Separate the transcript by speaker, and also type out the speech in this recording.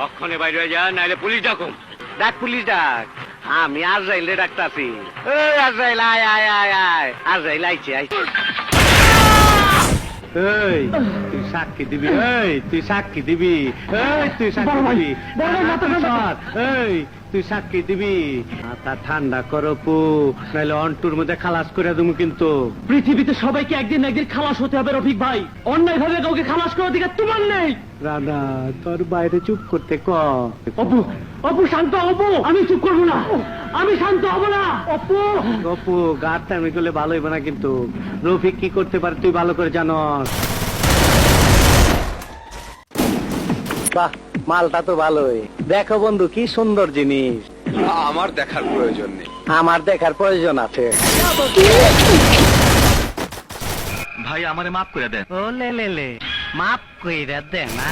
Speaker 1: অক্ষণে বাইরে হয়ে যা, নাইলে পুলিশ ডাকুম।
Speaker 2: ডাক পুলিশ ডাক, আমি আজরাইলে ডাকতাছি। এই আজরাইল, আয় আয় আয় আয়, আজরাইল আইছে আইছে। এই তুই সাক্ষী দিবি, এই তুই সাক্ষী দিবি, এই তুই সাক্ষী দিবি, এই তুই সাক্ষী দিবি। মাথা ঠান্ডা করো পু, নাহলে অন্টুর মধ্যে খালাস করে দেবো কিন্তু।
Speaker 3: পৃথিবীতে সবাইকে একদিন না একদিন খালাস হতে হবে রফিক ভাই, অন্যায় ভাবে কাউকে খালাস করার দিকে তোমার নেই।
Speaker 2: রানা তোর বাইরে চুপ করতে ক।
Speaker 3: অপু, অপু শান্ত, অপু আমি চুপ করবো না, আমি শান্ত হবো না। অপু,
Speaker 2: অপু গাছ টাইমি করলে ভালো হইব না কিন্তু। রফিক কি করতে পারে তুই ভালো করে জানস। বাহ, মালটা তো ভালোই। দেখো বন্ধু কি সুন্দর জিনিস।
Speaker 4: আমার দেখার প্রয়োজন নেই।
Speaker 2: আমার দেখার প্রয়োজন আছে।
Speaker 3: ভাই আমারে মাফ করে দেন।
Speaker 2: ও লে লে লে, মাফ কইরা দে না।